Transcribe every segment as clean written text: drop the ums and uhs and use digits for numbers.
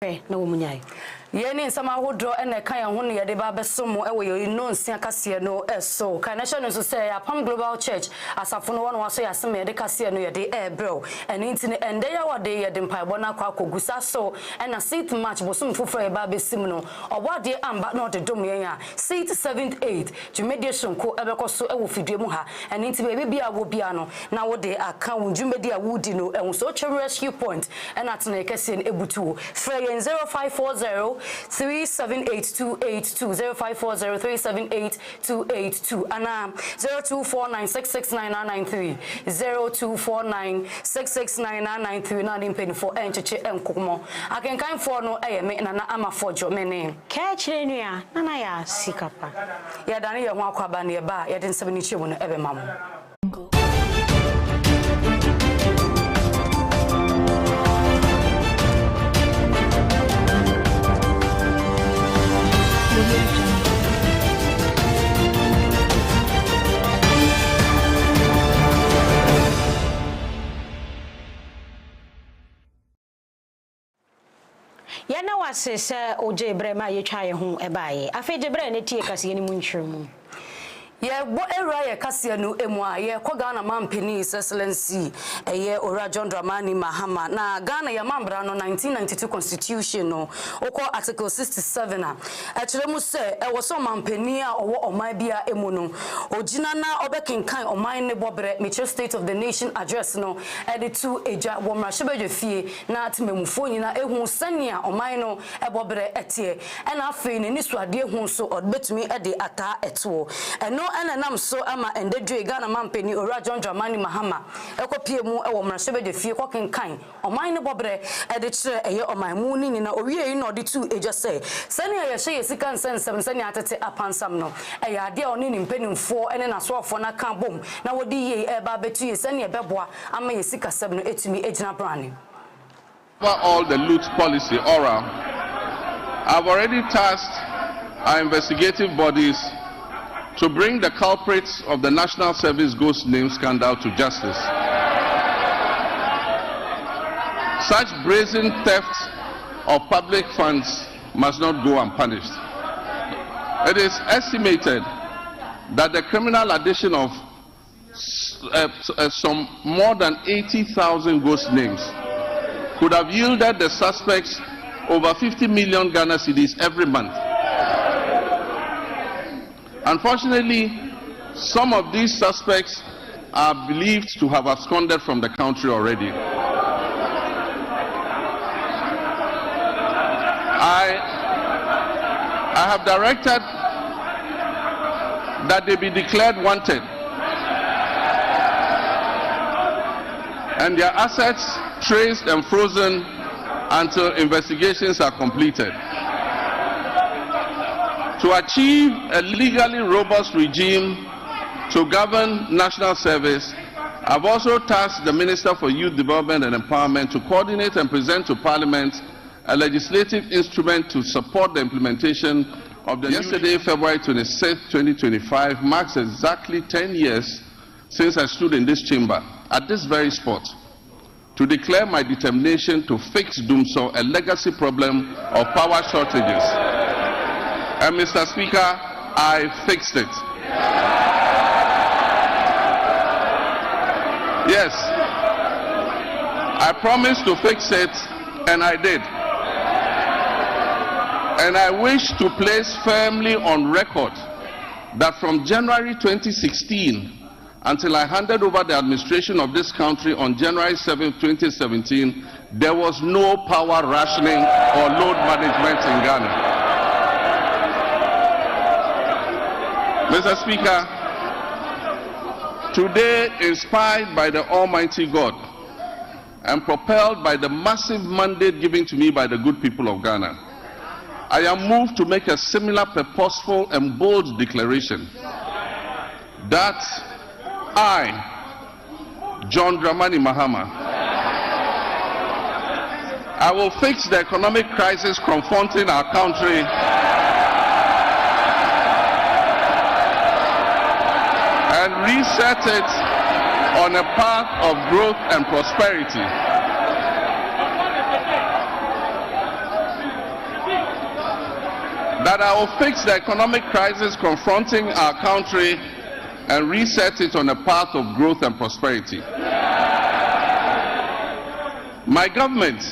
na womunyai Yeni nsama hodro ene kan ho ne yede ba besomo ewo ye Nsroma Kaseɛ no eso kan na hye no so say Apam Global Church asafo no wono aso yasem yede Kaseɛ no yede ebrew ene ntine ende ya wade yede mpaebo na kwa kogusa so ena seat match bosom foforo ye ba besim no obwade amba na odedom yen a seat 78 dwumedie sonko ebekoso ewo fidue mu ha ene ntime be bia wo bia no na wode aka wo dwumedie a wudi no enwo so chwe rescue point ena tene Kaseɛ no ebutu frɛ yen 0540 378282 0540378282 ana 0249669993 0249669993 na dimpen for encheche enkomo akenkan for no me na ama Fordjour mene ka kire nua na ya Sikapa ya dane ye ho akwaba na ye ba ye den 7 chemu no ebe mamo Yana wase se oje brema ye twa ye ho ebaye afeje bre ne tie Kaseɛ ni mu ntwemu ye bo era ye Kaseɛ no emu a ye ko Ghana mampeni His Excellency eye Ora John Dramani Mahama na Ghana ye mambra no 1992 constitution no oko article 67 a kire mu se e wo so mampeni a owo oman bia emu no ogina na obekenkan oman ne bobre Mitchell State of the Nation address no ede to eja wo mrahye fie na atememufo nyina ehu sania oman no ebobre etie ena afei ne nisuade hu so odbetumi ede ata eto eno ena nam so ama endedwe Ghana mampeni Ora John Dramani Mahama ekopie mu ewo mrahye fie kokenkan oman ne bobre ede kire eye oman mu ni nyina owie yi na ode to eja se sania ye hye sika nsensem sania atete apansam no eya ade oni ni mpenimfo ene na soofo na kan bom na wodi ye eba betu ye sania beboa ama ye sika seb no etumi ejina brane. All the loot policy oral, I've already tasked our investigative bodies to bring the culprits of the National Service Ghost Name scandal to justice. Such brazen theft of public funds must not go unpunished. It is estimated that the criminal addition of some more than 80,000 ghost names could have yielded the suspects over 50 million Ghana cedis every month. Unfortunately, some of these suspects are believed to have absconded from the country already. I have directed that they be declared wanted and their assets traced and frozen until investigations are completed. To achieve a legally robust regime to govern national service, I've also tasked the Minister for Youth Development and Empowerment to coordinate and present to Parliament a legislative instrument to support the implementation of the Yesterday, February 26, 2025, marks exactly 10 years since I stood in this chamber at this very spot to declare my determination to fix Dumso, a legacy problem of power shortages. And Mr. Speaker, I fixed it. Yes, I promised to fix it, and I did. And I wish to place firmly on record that from January 2016 until I handed over the administration of this country on January 7, 2017, there was no power rationing or load management in Ghana. Mr. Speaker, today, inspired by the Almighty God and propelled by the massive mandate given to me by the good people of Ghana, I am moved to make a similar purposeful and bold declaration that I, John Dramani Mahama, I will fix the economic crisis confronting our country and reset it on a path of growth and prosperity. that I will fix the economic crisis confronting our country and reset it on a path of growth and prosperity. My government,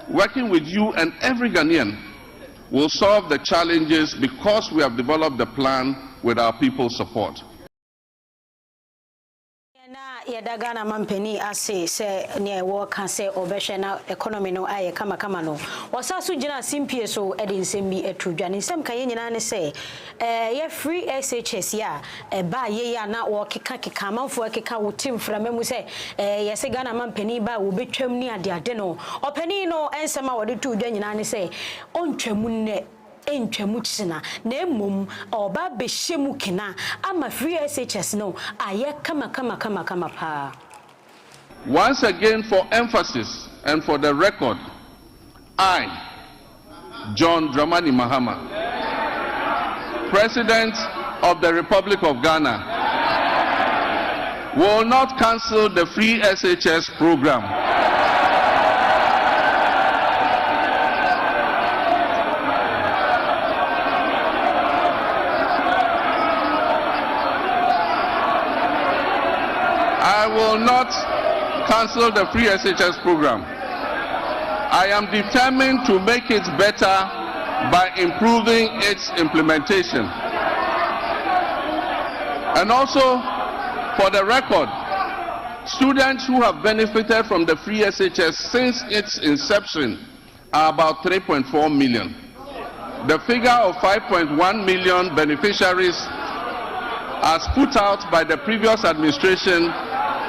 working with you and every Ghanaian, will solve the challenges because we have developed a plan with our people's support. Yada Ghana mampeni ase se ne wo ka se obehwe na economy no aye kama no wasaso gina simpie so ede nsem bi etrodwane nsem ka ye nyina ne se ye free SHS ya ba ye ya na wo keka manfo keka wo tim framamu se ye se Ghana mampeni ba wo betwam ni ade no opani no ensema wo de tu dwa nyina ne se ontwamu ne entwamu tsina na emom oba behemu kina ama free SHS no aye kama pa. Once again, for emphasis and for the record, I, John Dramani Mahama, President of the Republic of Ghana, will not cancel the free SHS program. I will not cancel the free SHS program. I am determined to make it better by improving its implementation. And also, for the record, students who have benefited from the free SHS since its inception are about 3.4 million. The figure of 5.1 million beneficiaries as put out by the previous administration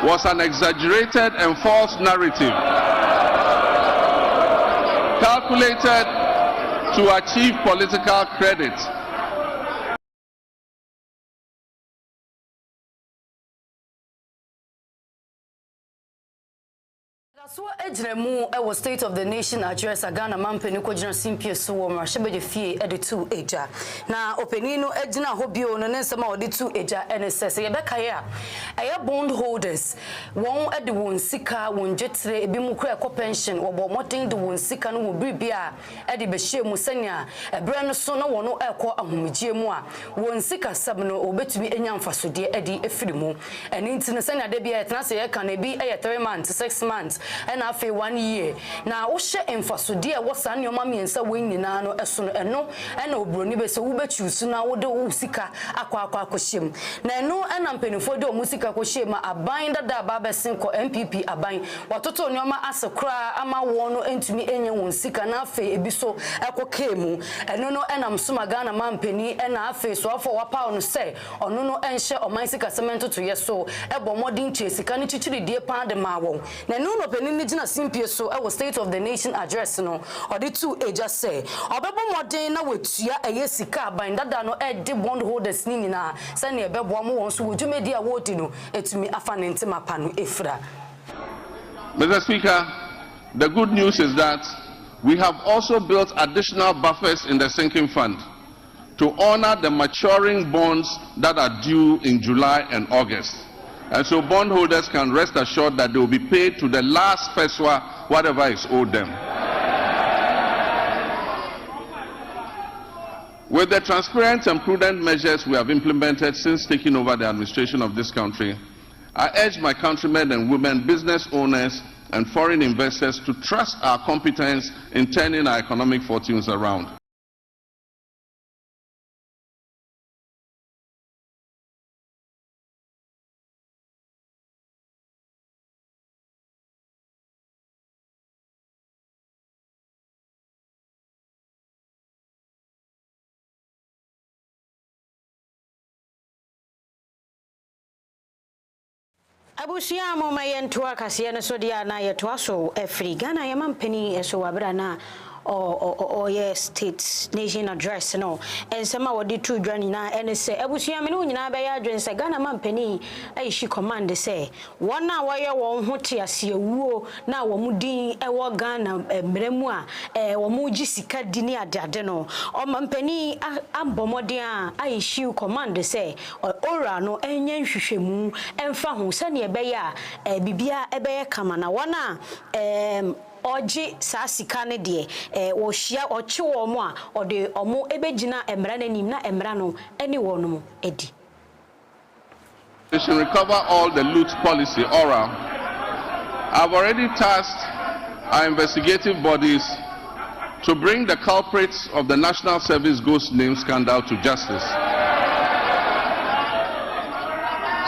was an exaggerated and false narrative calculated to achieve political credit. So ejremu e was State of the Nation address Ghana mampeni ko gina simpie so wo marshebe fie e de 2 eja na openi no ejina hobio no ne nsema ode 2 eja NSS ye beka ya eye bond holders won e de won sika won jetre ebi mu kra ko pension wo bo modern de won sika no wo bibia e de behye mu sanya ebre no so no wo no e ko ahomegye mu a won sika sab no obetumi enya mfasode e de efiri mu eni ntine sanya de bia etna se ye kan ebi e 3 months 6 months and after 1 year now wo hye emfasode e wo san nyoma miensa wo nyina no eso no eno na obroni be se wo bechusu na wo de wo sika akwa hyem na eno na mpenifo de wo sika ko hyem aban dada ba besen ko MPP aban watoto nyoma asekra ama wo no entumi enye won sika na afi ebi so ekokemu eno no na Nsroma Ghana mampeni na afi so afọ wapa no se ono no enhye oman sika semento to yeso ebo modern che sika ni chichiri die pa de ma wo na eno no peni ni gina simpie so e State of the Nation address no odi 2 eja say obebo modern na wetua eye sika aban dada no e de bond holders ni nyina se na ebebo mo won so wodwumedi a wodi no etumi afa ne ntima pa no efra. Mr. Speaker, the good news is that we have also built additional buffers in the sinking fund to honor the maturing bonds that are due in July and August. And so bondholders can rest assured that they will be paid to the last peswa, whatever is owed them. With the transparent and prudent measures we have implemented since taking over the administration of this country, I urge my countrymen and women, business owners and foreign investors to trust our competence in turning our economic fortunes around. Abusia moma yentua kase ne so dia na yetoa so Afri Ghana yamampeni eso wabra na yes State Nation address no ensema wodi tu dwani na ene se abusia me no nyina be ya adwen se Ghana mampeni aishi command se wona waye won hote ase awuo na wo mudin ewo Ghana mremu a wo muji sika dini adade no o mampeni ambomodin a aishi command se ora no enye nhwehwemu emfa ho se ne be ya bibia ebe ye kama na wona oji saa sika ne de wo hia oche wo mo a ode omo ebegina emra nanim na emra no ene wo no edi. We should recover all the loot policy oral. I've already tasked our investigative bodies to bring the culprits of the National Service ghost name scandal to justice.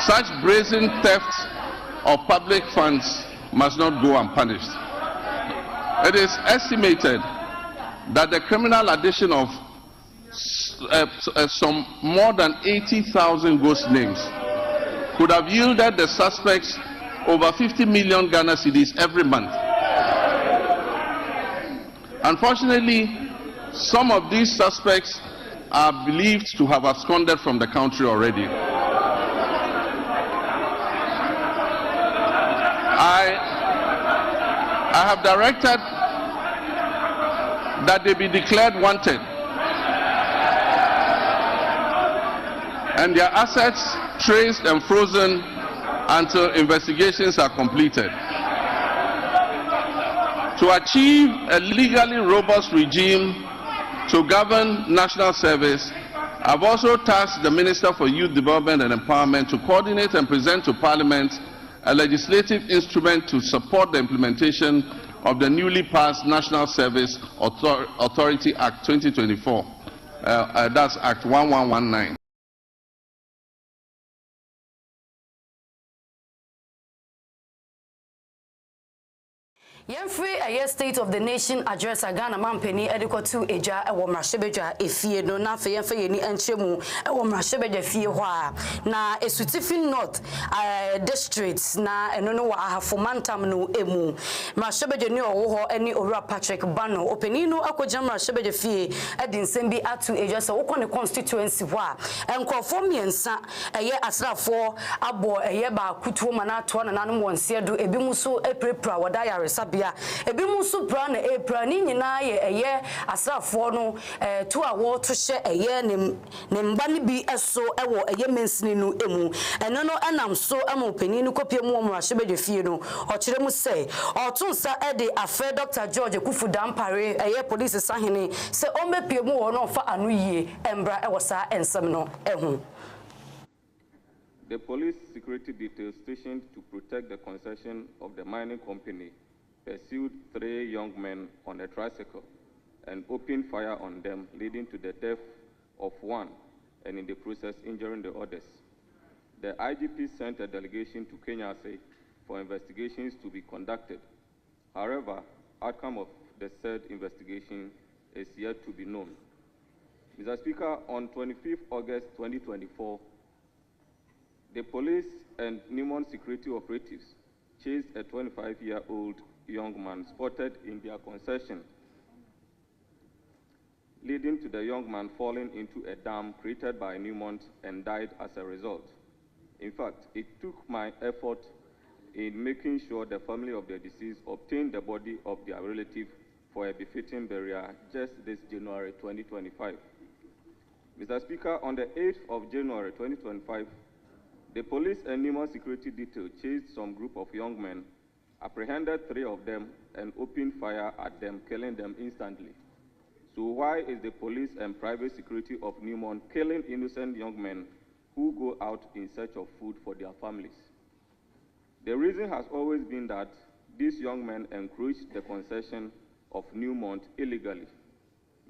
Such brazen theft of public funds must not go unpunished. It is estimated that the criminal addition of some more than 80,000 ghost names could have yielded the suspects over 50 million Ghana cedis every month. Unfortunately, some of these suspects are believed to have absconded from the country already. I have directed that they be declared wanted and their assets traced and frozen until investigations are completed. To achieve a legally robust regime to govern national service, I've also tasked the Minister for Youth Development and Empowerment to coordinate and present to Parliament a legislative instrument to support the implementation of the newly passed National Service Authority Act 2024. That's Act 1119. Free a State of the Nation address a Ghana Mampeni Edikotu Eja e Womrashebeja efie no na fe yemfa yeni enchemu e Womrashebeja fie ho a na Esutifin North districts na eno no wa ahafomantam no emu Mrashebeja ni owo ho eni Owura Patrick Bano openi no akogya Mrashebeja fie edi nsem bi atu Eja se wokɔ ne constituency ho a enkofo miensa eye asrafo abo eye ba kutuo mana ato na nanom wonse do ebi mu so eprepra wada yaresabia ebi mu so bra na epra ni nyina ye eye asrafo no to a wo to hye eye ne mba ne bi eso ewo eye mensini no emu eno no enam so amopani no kopie mu Omrashebeja fie no okire mu se otunsa ede afa Dr. George Kufudampare eye police sahene se ombepie mu wo no fa anu yie embra ewo sa ensem no ehu. The police security detail stationed to protect the concession of the mining company pursued 3 young men on a tricycle and opened fire on them, leading to the death of one and in the process injuring the others. The IGP sent a delegation to Kenya for investigations to be conducted. However, outcome of the said investigation is yet to be known. Mr. Speaker, on 25th August 2024, the police and Newmont security operatives chased a 25-year-old young man spotted in their concession, leading to the young man falling into a dam created by Newmont and died as a result. In fact, it took my effort in making sure the family of the deceased obtained the body of their relative for a befitting burial just this January 2025. Mr. Speaker, on the 8th of January 2025, the police and Newmont security detail chased some group of young men, apprehended 3 of them, and opened fire at them, killing them instantly. So why is the police and private security of Newmont killing innocent young men who go out in search of food for their families? The reason has always been that these young men encroached the concession of Newmont illegally.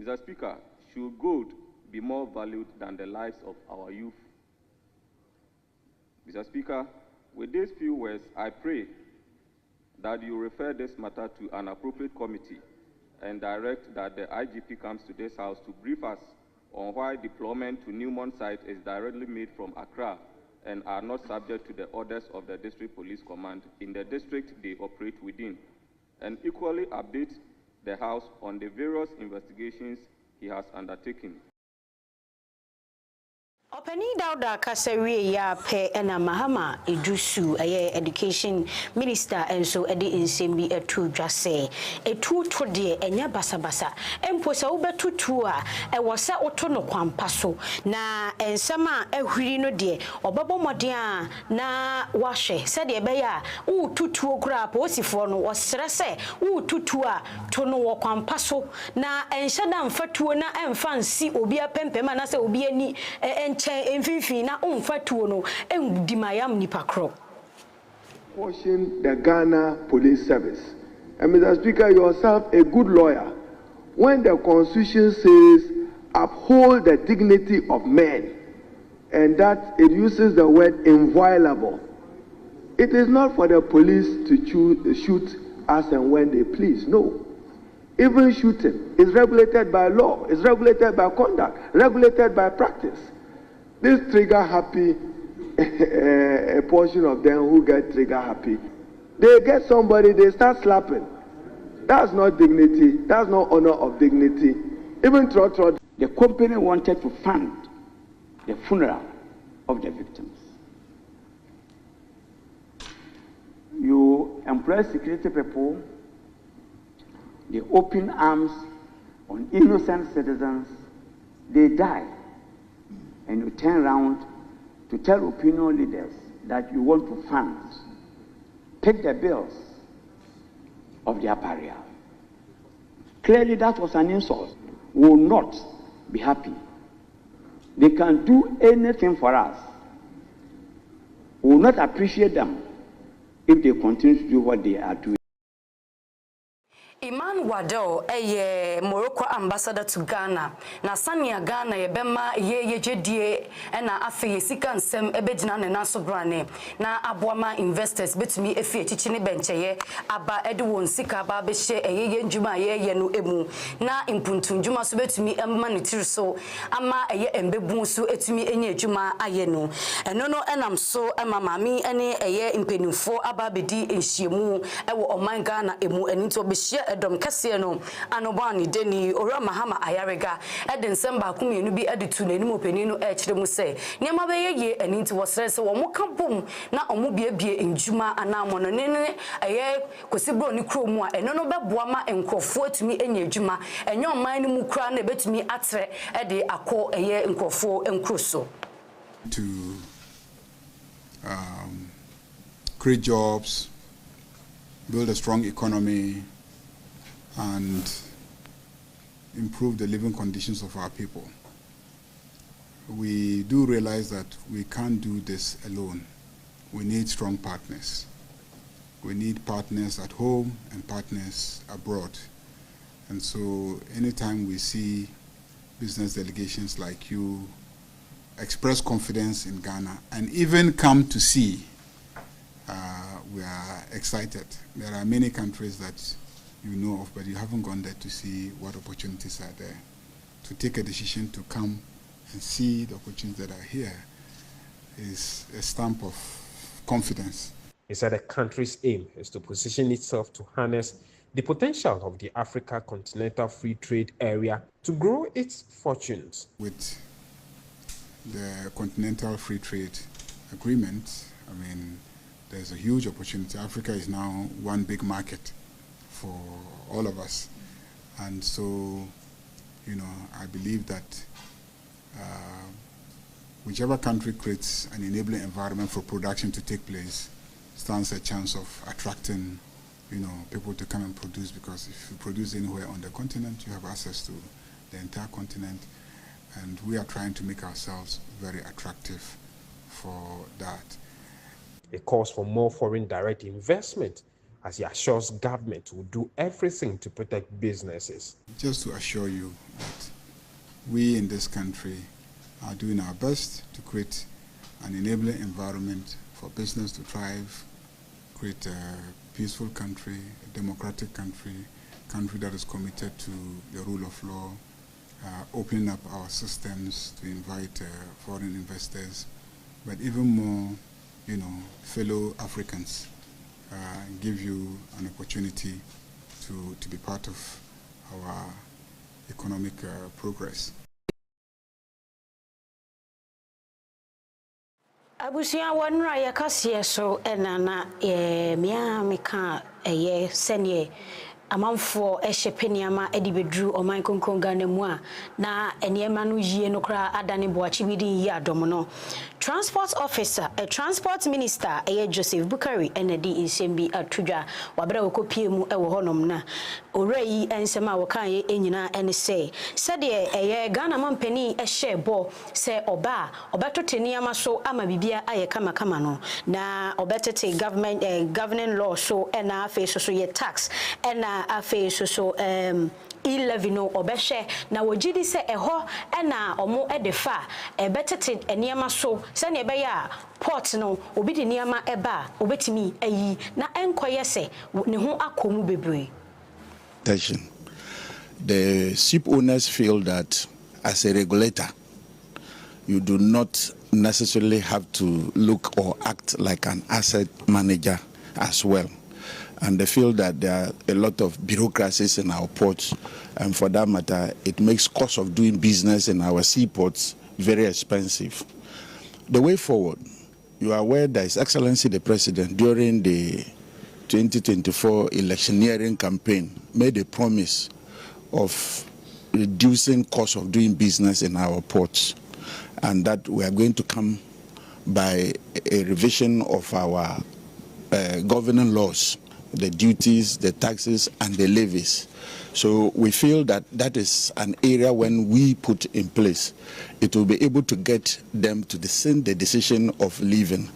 Mr. Speaker, should gold be more valued than the lives of our youth? Mr. Speaker, with these few words, I pray that you refer this matter to an appropriate committee and direct that the IGP comes to this House to brief us on why deployment to Newmont site is directly made from Accra and are not subject to the orders of the District Police Command in the district they operate within, and equally update the House on the various investigations he has undertaken. Openi Dauda Kaseɛbɔ ya pe ena Mahama Idusu education minister enso edi nsɛm bi atu dwa sɛ etu to de enya basabasa empo sɛ wobetutu a ɛwɔ sɛ woto no kwampa so na ensɛm a ehwiri no de ɔbɛbɔ mmɔden a na wahwɛ sɛ de ɛbɛyɛ a wotutuo kura aposifoɔ no wɔsrɛ sɛ wotutu a to no wɔ kwampa so na enhyɛ da mfatuo na emfa nsi obi apempem na sɛ obi ani Washing the Ghana Police Service. And Mr. Speaker, yourself a good lawyer. When the Constitution says uphold the dignity of men, and that it uses the word inviolable, it is not for the police to shoot as and when they please. No. Even shooting is regulated by law, is regulated by conduct, regulated by practice. This trigger happy, a portion of them who get trigger happy, they get somebody, they start slapping. That's not dignity. That's not honor of dignity. Even Trotro. The company wanted to fund the funeral of the victims. You employ security people, they open arms on innocent citizens, they die. And you turn around to tell opinion leaders that you want to fund, take the bills of their burial. Clearly that was an insult. We will not be happy. They can do anything for us. We will not appreciate them if they continue to do what they are doing. Iman Wado Morocco ambassador to Ghana. Na Sania Ghana yebema ye jedie na afi sika nsem ebegyina ne naso brane na aboama investors betumi efi chichine bencheye aba ede won sika ba be hye ye ndwuma ye no emu na impuntu ndwuma so betumi emma ne tiri so ama embebu so etumi enye adwuma aye no eno no enam so ama mami ene impenifo aba bedi enhyiemu ewo oman Ghana emu enito be hye Edom Kaseɛ no anobani deni ora Mahama ayarega eden semba kumienu bi editu n'anim opani no ekire mu sɛ niam abɛyɛ ye ani nti wɔsrɛ sɛ wɔn ka bom na ɔmo biebie ndwuma anamo no ne kosibro ni kro mu a eno no bɛboa ma nkrɔfo atumi enya adwuma enye ɔman no mu kra na betumi atrɛ ede akɔ nkrɔfo nkro so to create jobs, build a strong economy, and improve the living conditions of our people. We do realize that we can't do this alone. We need strong partners. We need partners at home and partners abroad. And so anytime we see business delegations like you express confidence in Ghana and even come to see, we are excited. There are many countries that you know of, but you haven't gone there to see what opportunities are there. To take a decision to come and see the opportunities that are here is a stamp of confidence. He said the country's aim is to position itself to harness the potential of the Africa Continental Free Trade Area to grow its fortunes. With the Continental Free Trade Agreement, I mean, there's a huge opportunity. Africa is now one big market for all of us. And so, you know, I believe that whichever country creates an enabling environment for production to take place stands a chance of attracting, you know, people to come and produce, because if you produce anywhere on the continent, you have access to the entire continent, and we are trying to make ourselves very attractive for that. It calls for more foreign direct investment, as he assures government will do everything to protect businesses. Just to assure you that we in this country are doing our best to create an enabling environment for business to thrive, create a peaceful country, a democratic country that is committed to the rule of law, opening up our systems to invite foreign investors, but even more, you know, fellow Africans, give you an opportunity to be part of our economic progress. Abusia wanra yakasiye so enana mia meka senye amanfo ehye edi bedru oman konkonga na mu a na eniema no yie no kra adane boachi bidi yi adom no transport officer transport minister Joseph Bukari enedi insembi atudwa wabra wokopie mu ewo honom na orai ensema wokan ye enyina ene se de Ghana mampani ehye bo se oba obetote niama so ama bibia aye kama no na obetete government governing law so ena face so ye tax ena afe so 11 no obehye na wogidi se eho ena omo edefa ebetete eniama so se ne beya port no obidi niama eba obetimi ayi na enkoye se ne ho akomu bebre. The ship owners feel that as a regulator you do not necessarily have to look or act like an asset manager as well. And they feel that there are a lot of bureaucracies in our ports, and for that matter, it makes cost of doing business in our seaports very expensive. The way forward, you are aware that His Excellency the President, during the 2024 electioneering campaign, made a promise of reducing cost of doing business in our ports, and that we are going to come by a revision of our governing laws, the duties, the taxes, and the levies. So we feel that that is an area when we put in place, it will be able to get them to the decision of leaving.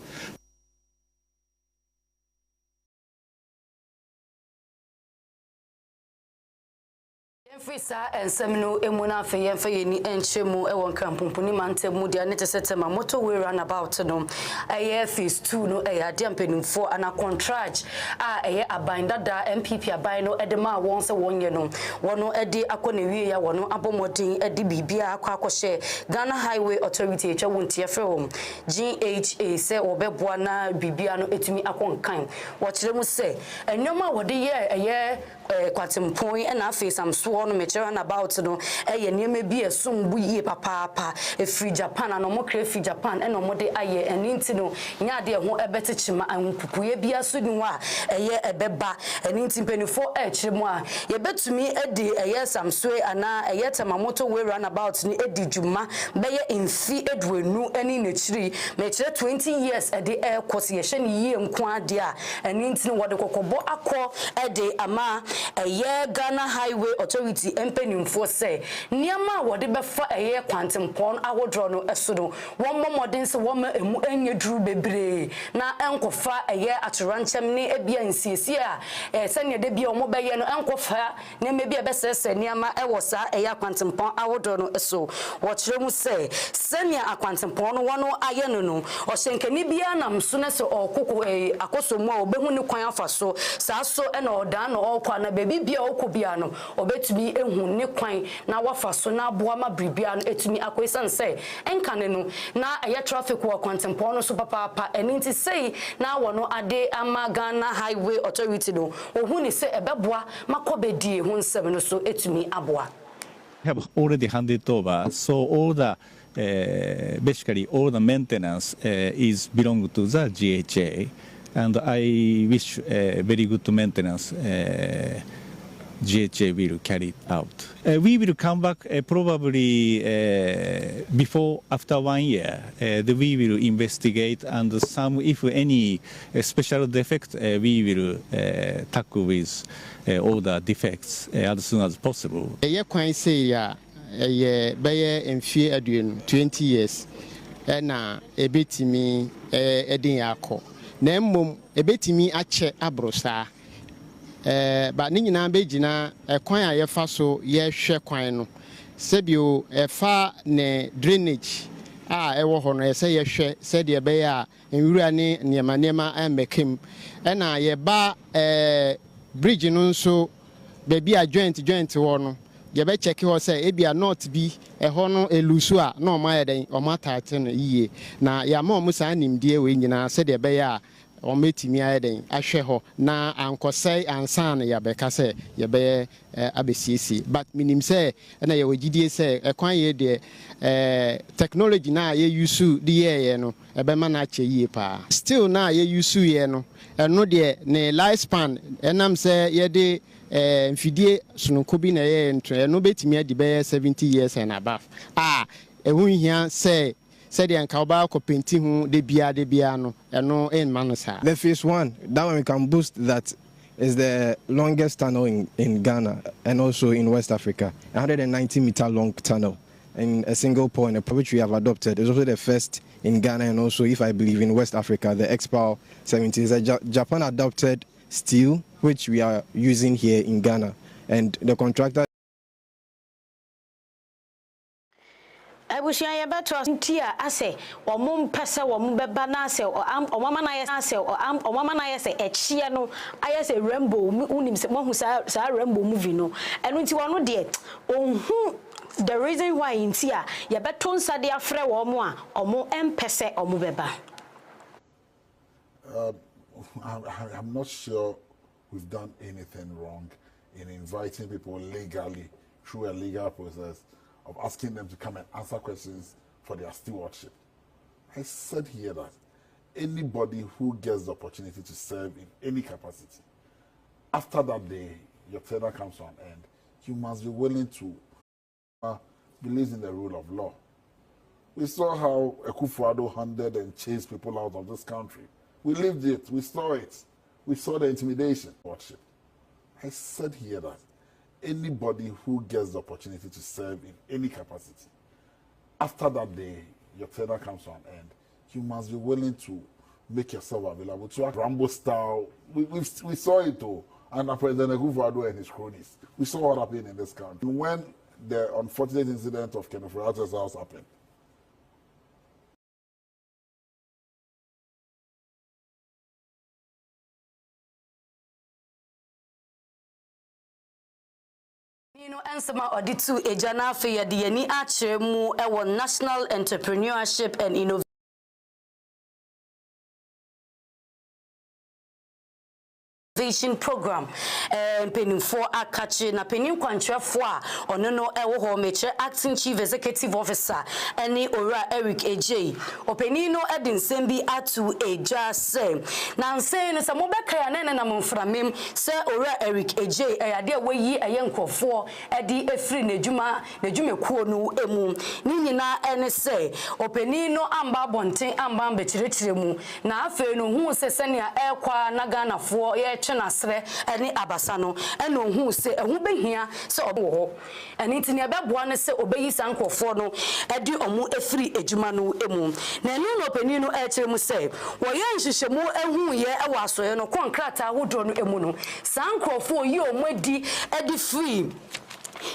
Frisa and Semino Emuna Fay and Fayeni and Chemo Ewan Campuni Mantemu, the Anita motor we run about no a phase 2 no a dampening for an a contract a binder da MPP a bino edema once a 1 year no one no Eddie Aquanavia one no abomoting Eddie Bibia Quacoshe Ghana Highway Authority Chawuntia film GHA say or Bebuana Bibiano etimi akon kind what them say and no more what the year a year kwatim point and I face some sworn material about no near be a sum we papa free Japan and no more free Japan and no more de aye and intino nya de ho ebete chima and pupuye bia sudinwa a beba and intin penny for chimwa ye betumi edi some sway ana tamamoto we run about ni edi juma beye infi edwenu ani nechiri mechere 20 years edi air course ye hye ni ye nko ade a and intino wode kokobo akọ edi ama Ghana Highway Authority empenimfo say niama wode befa quantum awodro no esodo won momodin se won emu enye duru bebre na enkofa aturanchem ne ebia nsiesie a sene de bia omo beye no enkofa ne mebia besese niama ewosa quantum awodro no eso wochiremu say sene quantum no wono aye no ohyenkani bia nam so ne se okoko akosomu a obehu ne kwan afaso saaso ena oda na okwa na bebi bia okobia no obetumi ehu ne kwan na wafaso na aboa ma bribia no etumi akoisan say enkane no na traffic wo kwantempo no so papa eninti say na wono ade ama Ghana Highway Authority no ohu ni say ebeboa makobedie hu nsem no so etumi aboa. Have already handed over, so all the basically all the maintenance is belong to the GHA, and I wish very good maintenance GHA will carry it out. We will come back probably after 1 year. We will investigate, and some, if any special defect, we will tackle with all the defects as soon as possible. In 20 years, na ebetimi edin yako. Na mmom ebetimi ache abrosa. But nina bejina kwan a yefa so ye hwe kwan no sebio efa ne drainage a ewo ho no se ye hwe se de be ya enwura ne niema amekem na ye ba bridge no nso baby a joint wo no ye be check ho se ebia not bi ho no elusu a na o ma ye den o ma tate no yiye na ya ma o musa nimdie we nyina se de be ya ometimi ayeden ahwe ho na ankosai ansan ya beka se ye be abesiesi but minim se na ye wagidie se ekwan ye de technology na ye use de ye no ebe ma na cheyie pa still na ye use ye no eno de ne lifespan enam se ye de mfidie sununko bi na ye ntwe no betimi adi be 70 years and above ehu hia se said the Ankauba painting who de biano and no in Manasa. The phase 1, that one we can boost that is the longest tunnel in Ghana and also in West Africa. 190-meter long tunnel in a single point, which we have adopted. It's also the first in Ghana and also, if I believe, in West Africa, the Expo 17 is a Japan adopted steel, which we are using here in Ghana. And the contractor Abusia ya beto ntia ase omum pese omum beba na ase omama na ye ase omama na ye se echie no ayese rainbow unim se mohu sa rainbow movie no enu nti wono de ohun the reason why ntia ya beto nsa de afre wo mo a omo empese omu beba. I'm not sure we've done anything wrong in inviting people legally through a legal process of asking them to come and answer questions for their stewardship. I said here that anybody who gets the opportunity to serve in any capacity, after that day, your tenure comes to an end, you must be willing to believe in the rule of law. We saw how Akufo-Addo handled and chased people out of this country. We lived it, we saw it. We saw the intimidation. I said here that anybody who gets the opportunity to serve in any capacity, after that day, your tenure comes to an end, you must be willing to make yourself available to act Rambo style. We saw it all, and President Akufo-Addo and his cronies. We saw what happened in this country. When the unfortunate incident of Kenneth Rogers' house happened, Nsroma Oditu ejana fe ya de yani akire mu ewo National Entrepreneurship and Innovation program penin for akache na penin kwantwefo a ono no ewo ho meche acting chief executive officer eni ora Eric AJ openin no edin sembi atu eja se na nse no se mobeka ya nene na momframem se ora Eric AJ eyade wayi eyenkofo edi efri nedwumekuo no emu ni nyina ene se openin no amba bonten amba mbechirechire mu na afe no hu se senia ekwa na Ghanafo ye nasre eni abasa no eno hu se ehu behia se obo ho eni tini ebeboa ne se obeyi sankofo no edi omu efiri ejuma no emu na enu no pani no ekire mu se wo ye nhyehyemu ehu ye ewo asoye no konkrata hodo no emu no sankofo yi omu edi free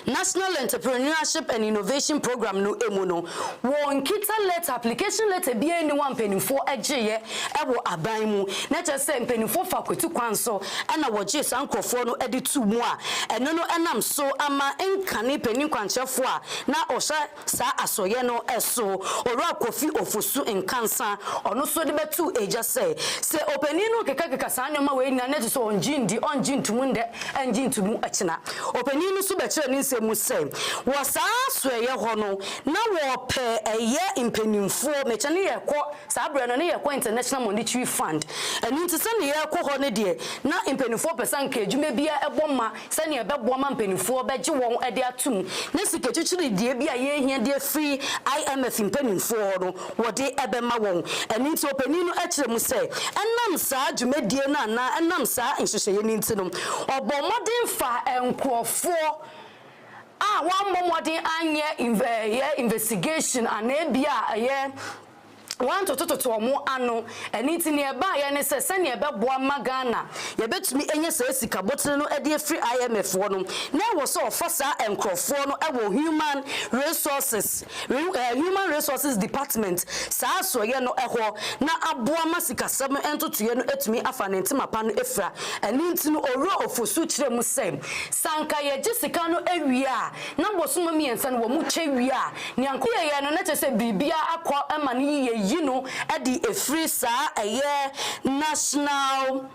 National Entrepreneurship and Innovation Program no emu no won kita letter application letter bi eni wan penifo ageye ewo aban mu na che se penifo fakulty kwanso na woje sankofo no edi tu mu a eno no enam so ama enkane penin kwanchefo a na osha sa asoye no eso ora kofi ofosu enkansa ono so de betu eja se openin no keka sa anyoma we nya na so onjintumu nde enjintumu akina openin no so be kire se musem wasa soye ho no na wo pe eye impenimfo mechane ye kɔ sabra no ne ye kɔ International Monetary Fund enu ntse ne ye kɔ ho ne de na impenimfo pesa nka adwuma bia eboma se ne ebebo ma impenimfo beje won ade atum ne sike chichiri die bia ye hia de free IMF impenimfo no wode ebema won enu ntse opani no akire mu se enam sa adwuma die na enam sa nhyehyeye ni ntse no obomodin fa enkrofo one more than investigation and ebia one to omo ano eniti ne ba ye ne se ne beboa magana ye betumi enye se sikabotire no ede free IMF no na wo so ofasa enkrofo no ewo human resources department sa so ye no eho na aboa masikasem entotoye no etumi afa ne ntimapa no efra eniti no oro ofosu kire mu sem sanka ye gisika no ewia na boso mamiensa no wo mu chewia nyanko ye no na chese bibia akọ ema ne ye you know at the free sa national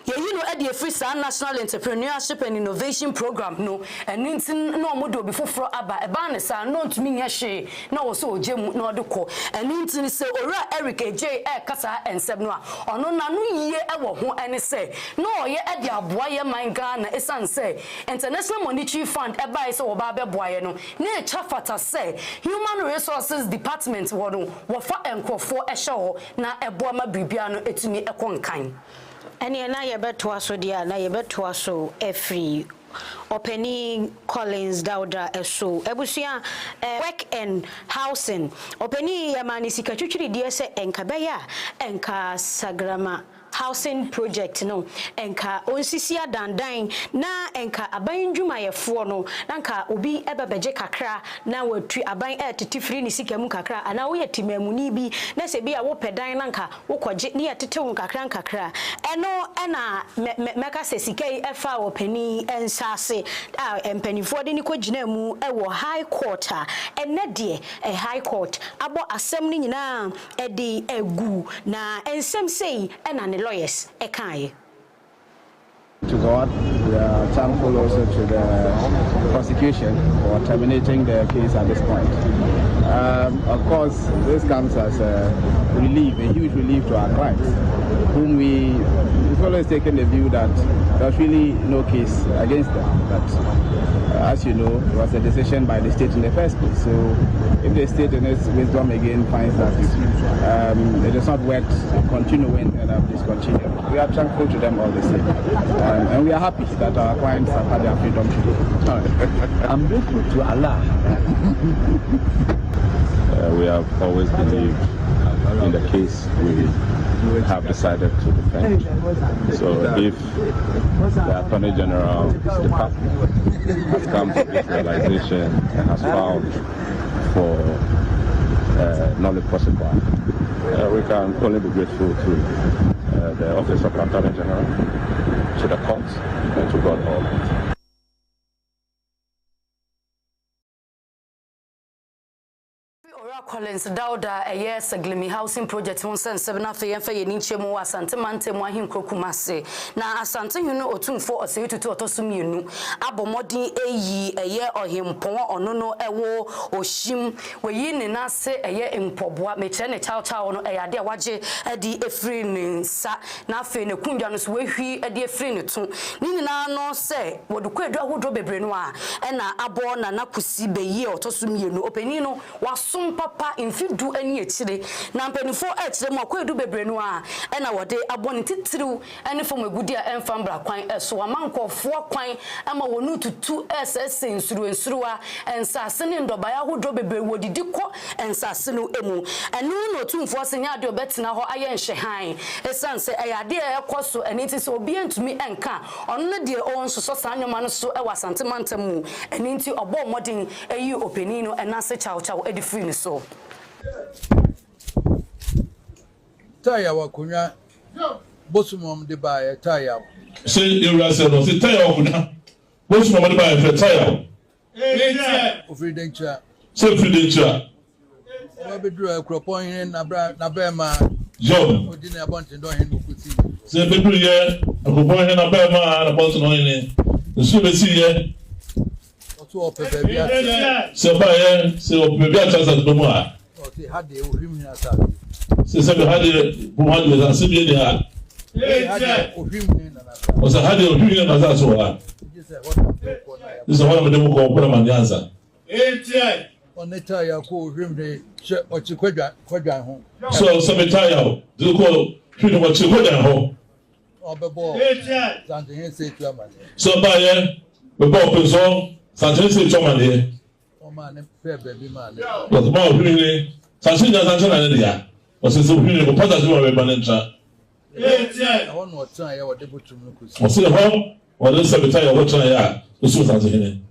a free national entrepreneurship and innovation program no and no modo before for aba e ban sa no to me hye na wo so ogemu na odeko and intin say ora Eric AJ kasa ensem no a ono na no yie e wo ho ene say no oye e de aboa ye man Ghana esan say International Monetary Fund e bai say wo ba be boaye no na e chafata say Human Resources Department wo no wo fa enkofo e hye ho na e boa ma bibia no etumi e konkan. Eni na yebeto aso dia na yebeto aso free Openi Collins Dauda eso ebusia work and housing openi yamani sikatwitwiri die se enkabeya enka sagrama housing project no enka onsisia dandan na enka aban dwumayefo no nanka obi ebebeje kakra na watu aban tetifiri ni sikamu kakra ana wo yetimamuni bi na se bia wo pedan nanka wo koje ne yetetewu kakra eno ena meka se sikai efa openi ensase empanifo de ni kogina mu ewo high court ene de high court abo asem ni nyina edi egu na ensem sei ena ne lawyers ekai. To God, we are thankful also to the prosecution for terminating the case at this point. Of course, this comes as a relief, a huge relief to our clients, whom we've always taken the view that there's really no case against them. But as you know, it was a decision by the state in the first place. So if the state in its wisdom again finds that it is not worth continuing and discontinuing, we are thankful to them all the same. And we are happy that our clients have had their freedom today. I'm grateful to Allah. We have always believed in the case we have decided to defend. So if the Attorney General's department has come to this realization and has found for non-possible, we can only be grateful to the Office of Attorney General, to the courts, and to God Almighty. Collins Dauda yes Glimi housing project 177 afa yen fa yeni nchemu wa asante mantemu ahin krokumase na asante hunu otumfo osetutu otosumienu abomodin eyi eye ohempon ono no ewo oshim weyi ne na se eye mpoboa meche ne chaw no eyade waje adi efri ne nsa na afa ne kundwa no so wehwi adi efri ne to ni nyina no se wodukwedu ahodo bebre no a na abo na nakusi beyi otosumienu openi no wasum papa infidu ani etire na mpanifo etire mo akwedu bebre no a na wode abone titiriw ene fom agudi a emfa mbra kwan eso amankofo kwan ama wonu tutu ss nsuru a ensase ne ndobaya hodo bebre wodidi ko ensase no emu enu no tumfo senya ade obetena ho aye nhyehan esanse ayade ekoso eniti se obi antumi enka onno de onsoso sanyoma no so ewasante mantamu eninti obo modin eyi openi no enase chaw edi free ni so taya wakunya bosumom de bae taya say you say no say taya wakunya bosumom de bae fe taya ofridencha say ofridencha wa bedru akropon hin na ba ma John odine abontin do hin okuti say bedru ye akropon hin na ba ma na bontin do hin nsu be si ye otu opebe bia say ba ye say opebe bia chance do mo a oti hade ohwim ni asa say say hade bu hade za se bi ni ha hade ohwim ni na asa o say hade ohwim ni na asa so ha this is what I'm doing ko put am answer oneta ya ko ohwim ni che ochi kwadwan ho so say me tire do ko hwim no ochi kwadwan ho obebo zante hen say tu amane so ba ye we bo penso zante say tu amane o ma ne fe baby ma ne but ma hwim ni zante na ne dia o say so hwim ni ko pata so we ba ne ntra I no try ya wode botum no kusi o say ho o le say me tire wo try ya o so zante hin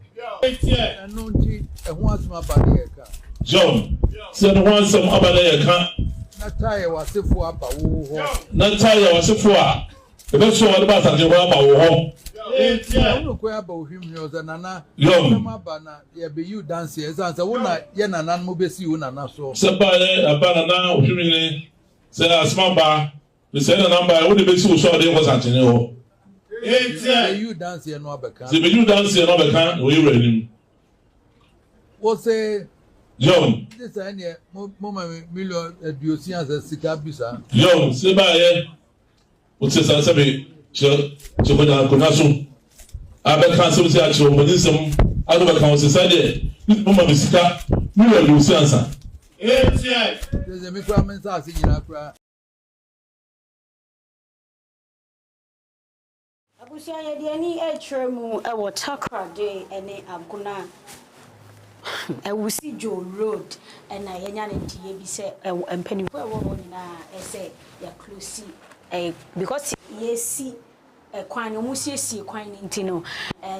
anu nti ehun asuma ba ne ka John say no one some abana ye ka na tire wasefo aba wo ho na tire wasefo a The best one about the home. You dance here, as a woman, Yana Mobesi, Una, so. Somebody, a banana, say a small bar, we send a number, I wouldn't be so sure they was at you. You dance here, no back. See, you dance here, no back, we ready. What's a John? This idea, Moma Million, you see as a Sikapa. John, say by what's this? I say, Choconaso. I bet cancel the actual Monism. I don't account society. This woman is stuck. You will lose answer. There's a requirement as in Accra. Abusia yediani etremu ewo Takra Day ene Aguna. Ewusi Joe Road and I yenya ne tie bi se empanifo ewo ho nyina ese ya close because yesi kwan no musiesie kwan ni ntino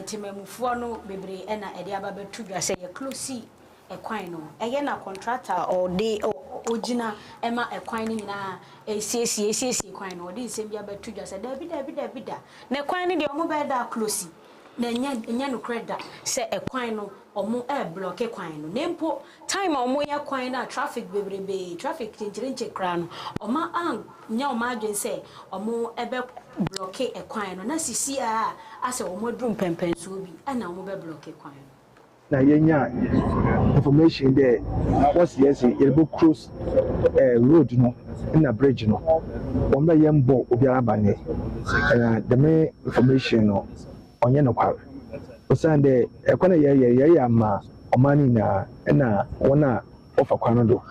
temamufo no bebre na ede aba betudwa se ya close kwan no eye na contractor or dey ogina ema kwan ni nyina esiesie kwan no odi nsem bia betudwa se da bi da na kwan ni de omo be da close na nya no credit se kwan no omo block kwan no nempo time omo ya kwan na traffic bebrebe traffic tinchirinche kra no oma nya oma adwen se omo ebe block kwan no na sisi ase omo drum pempenso bi na omo be block kwan na yenya information there what's yes yelbo cross road no na bridge no omo yembo obiara bane the main information no onye no kwa osande ekwana ye ama omani na wona ofa kwano do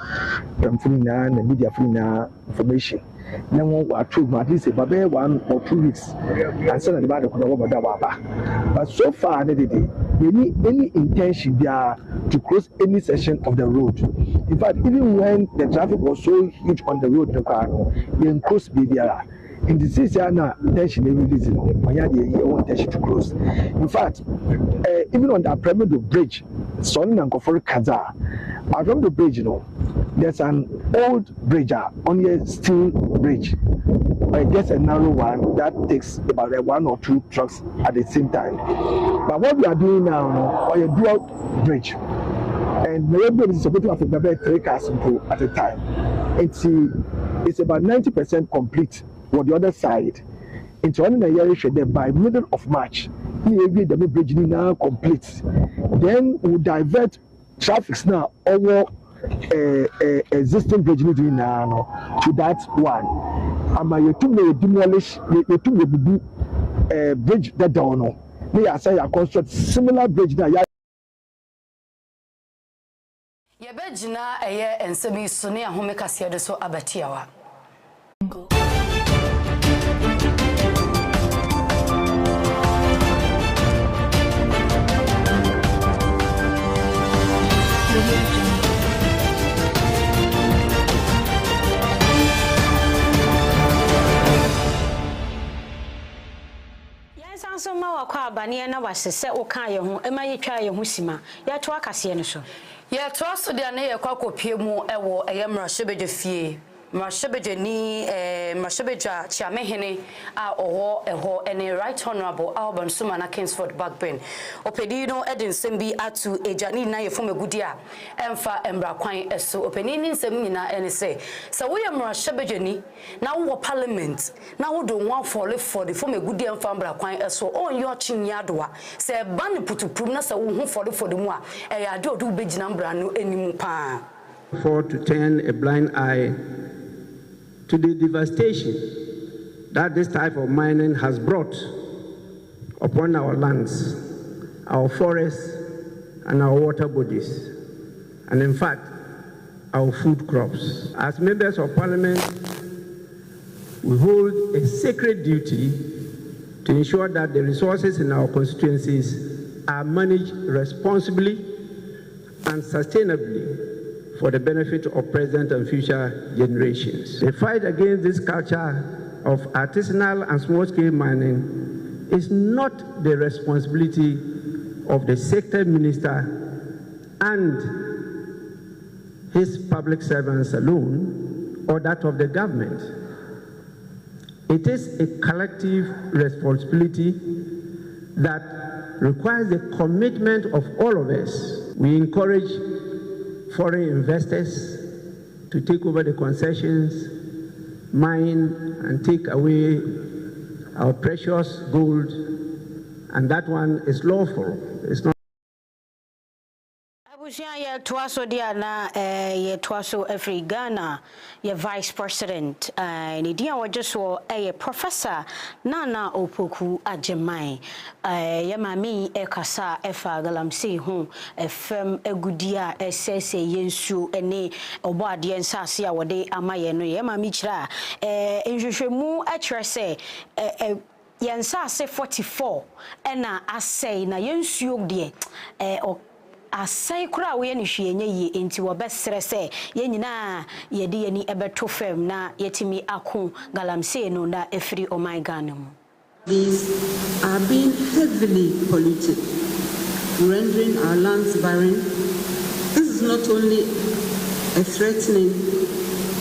pamfuni na media free na information na won wa true at least about 1 or 2 weeks and say na the kono boda baba but so far any intention there to cross any section of the road. In fact, even when the traffic was so huge on the road, they cross BDR. In the city, intention intention to cross. In fact, even on the Apam bridge, Son and Kofor Kaza, around the bridge, there's an old bridge, only a steel bridge. Just a narrow one that takes about 1 or 2 trucks at the same time. But what we are doing now, a dual bridge, and maybe is supposed to have about 3 cars at a time. It's about 90% complete on the other side. It's only a year by middle of March. The bridge now complete. Then we divert traffic now over existing bridge now to that one. You to demolish the bridge that down. They are saying construct similar bridge that Yebejina eye ensemi sone Nsroma Kaseɛbɔ so abatiawa. So ma wakwa abane na wasese woka ye ho ema yetwa ye ho sima ya to akase ne so ya to aso de na ye kwakopie mu ewo eyemra hyebeje fie Mashebejani Mashebejwa Chiamehene eho ene Right Honorable Alban Sumana Kingsford Backburn opedino edin sembi atu ejani na yefo megudia emfa embra kwan eso openini nsem nyina ene se wo ye Mashebejani na wo parliament na wo do one for the fo megudia emfa embra kwan eso on yo chinya doa se ban putuprum na se wo hu for the mu a e ya de odu begina mbra no enimu pa for to turn a blind eye to the devastation that this type of mining has brought upon our lands, our forests, and our water bodies, and in fact, our food crops. As members of parliament, we hold a sacred duty to ensure that the resources in our constituencies are managed responsibly and sustainably for the benefit of present and future generations. The fight against this culture of artisanal and small-scale mining is not the responsibility of the sector minister and his public servants alone, or that of the government. It is a collective responsibility that requires the commitment of all of us. We encourage foreign investors to take over the concessions, mine and take away our precious gold, and that one is lawful. It's not. Ye twaso dia na ye twaso every Ghana ye vice president ni dia wajeso professor Nana Opoku Agyeman ye mami ekasa efa galamsey ho efem egudia esese yensu ene obo ade nsase a wode amaye no ye mami kira nhwehwemu akire se yensase 44 ena asei na yensuo de asai kura we ni hwenye yi enti wo besere se ye nyina ye de yani ebeto fam na yetimi ako galamsey no na efiri oman Ghana mu. These are being heavily polluted, rendering our lands barren. This is not only a threatening.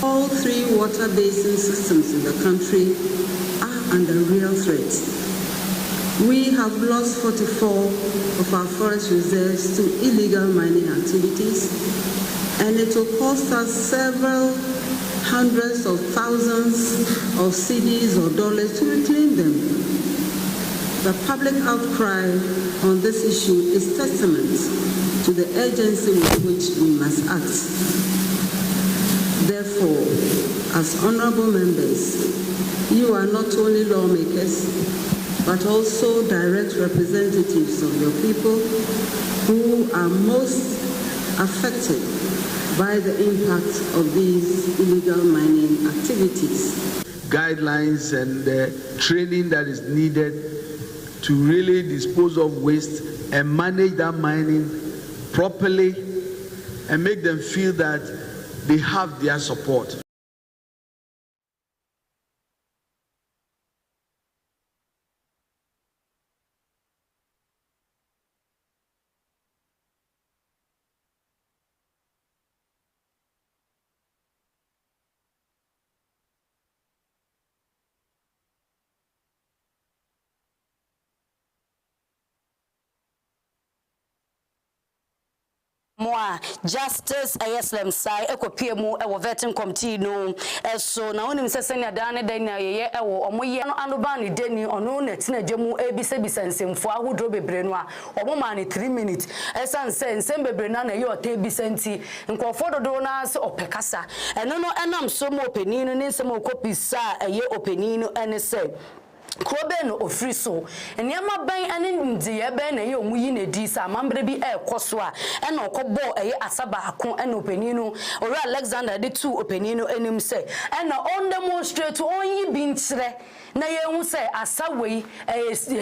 All three water basin systems in the country are under real threat. We have lost 44 of our forest reserves to illegal mining activities, and it will cost us several hundreds of thousands of cedis or dollars to reclaim them. The public outcry on this issue is testament to the urgency with which we must act. Therefore, as honorable members, you are not only lawmakers, but also direct representatives of your people who are most affected by the impact of these illegal mining activities. Guidelines and training that is needed to really dispose of waste and manage that mining properly and make them feel that they have their support. Moi justice ayeslem sai ekopie mu e wo vetting committee no so na wonim sese ne da ne dan ye e wo omoye no anoba ne deni ono na tinagye mu ebise bisansemfo ahodro bebre no a omoma ne 3 minutes esanse nsem bebre na ye ota bisanti nkofo dodo na se opekasa eno no enam so mo openi no ne nsem okopisa eye openi no ene se Krobe no ofri so eniama ban ane ndiye ban na ye omuyi na di sa mambre bi ekoso a e na okobo eye asaba akon e na openi no ori Alexander de two openi no enim se e na on demonstrate onyi bi nkyere na ye hu se asawei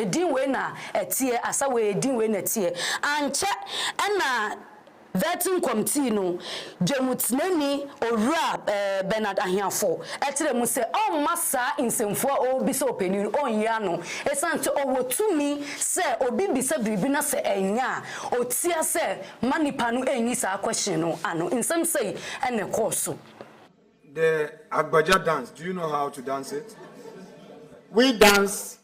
din we na etie asawei din we na tie anche e na vetting committee no Jemutneni Ora Bernard Ahiafo etere mu se o masa insemfo obi se openi on ya no esante owotumi se obi bi se bibi na se enya otia se manipa no enyi sa question no ano insem say ene course. The Agbaja dance, do you know how to dance it? We dance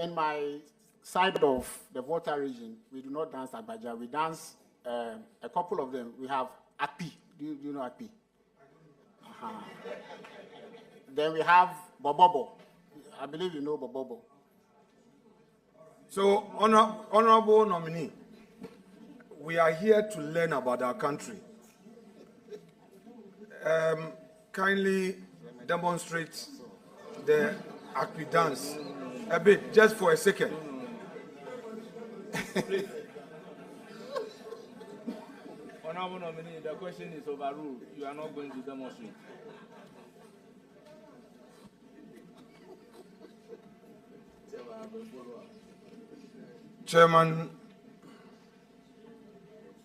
in my side of the water region. We do not dance Agbaja. We dance a couple of them. We have Api. Do you know Api? Then we have Bobobo. I believe you know Bobobo. So, honorable nominee, we are here to learn about our country. Kindly demonstrate the Api dance a bit, just for a second. Honorable nominee, the question is overruled. You are not going to demonstrate. Chairman,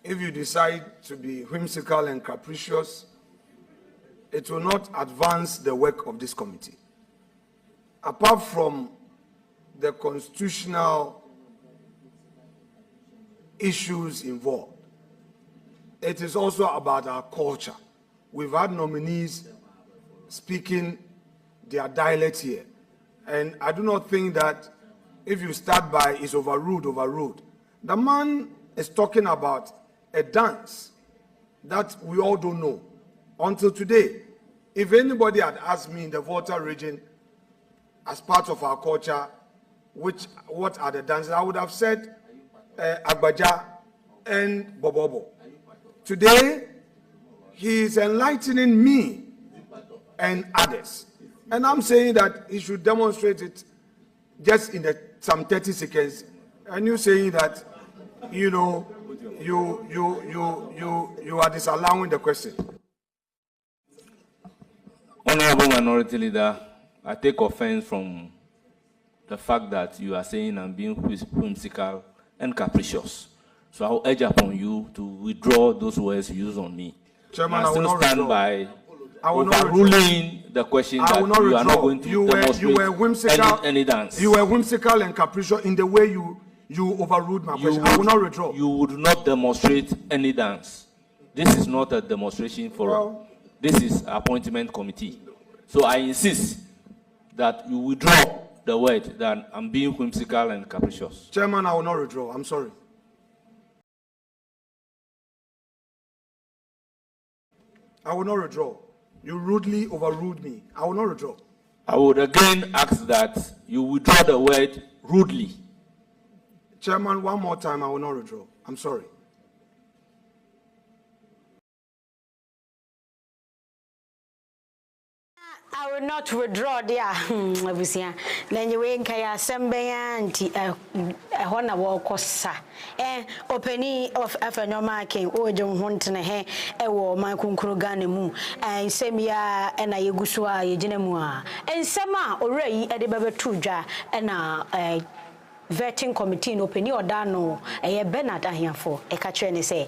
if you decide to be whimsical and capricious, it will not advance the work of this committee. Apart from the constitutional issues involved, it is also about our culture. We've had nominees speaking their dialect here. And I do not think that if you start by is overruled. The man is talking about a dance that we all don't know until today. If anybody had asked me in the Volta region, as part of our culture, what are the dances, I would have said Agbaja and Bobobo. Today, he is enlightening me and others. And I'm saying that he should demonstrate it just in some 30 seconds. And you saying that, you know, you are disallowing the question. Honorable Minority Leader, I take offense from the fact that you are saying I'm being whimsical and capricious. So I'll urge upon you to withdraw those words used on me. Chairman, I still stand by overruling the question that you are not going to demonstrate any dance. You were whimsical and capricious in the way you overruled my question. I will not withdraw. You would not demonstrate any dance. This is not a demonstration forum. This is an appointment committee. So I insist that you withdraw the word that I'm being whimsical and capricious. Chairman, I will not withdraw. I'm sorry. I will not withdraw. You rudely overruled me. I will not withdraw. I would again ask that you withdraw the word rudely. Chairman, one more time, I will not withdraw. I'm sorry. I will not withdraw there. Then you ain't kaya sembeya anti hona wokosa. Openi of Nsroma Kaseɛbɔ ojo hontene he ewo man kunkuru gane mu. Nsɛm ena yeguso a yegyina mu a. Nsɛm a owura yi ede bebetu dwa ena vetting committee no peni odano Bernard ahiafo eka kyerɛ ne sɛ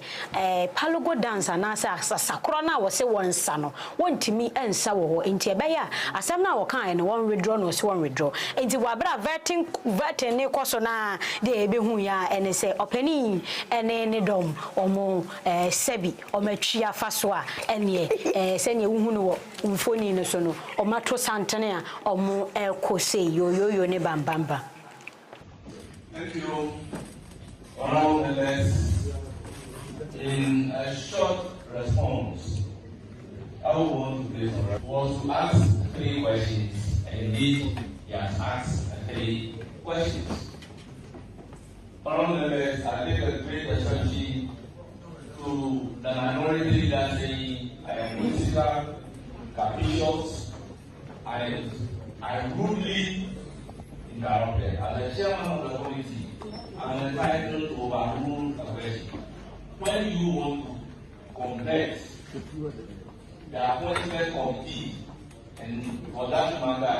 palogo dance anasa sakoro na wo se wonsa no wontimi ensa wo ho enti ebeya asɛm na wo kan no won withdraw no so won withdraw enti wabra vetting ne koso na de ebehu ya ene sɛ openi ene ne dom omo sebi omatwia faso a ene sɛne wuhu no wo mfoni no so no omato santene a omo ekose yoyoyo ne bambamba. Thank you, Honorable Members. In a short response, I would want to was to ask 3 questions. Indeed, he has asked 3 questions. Honorable Members, I take a great exception to the minority leader saying I am whimsical, capricious, and I rudely interrupted. As the chairman of the committee, I'm entitled to overrule a question. When you want to convert the appointment committee, and for that matter,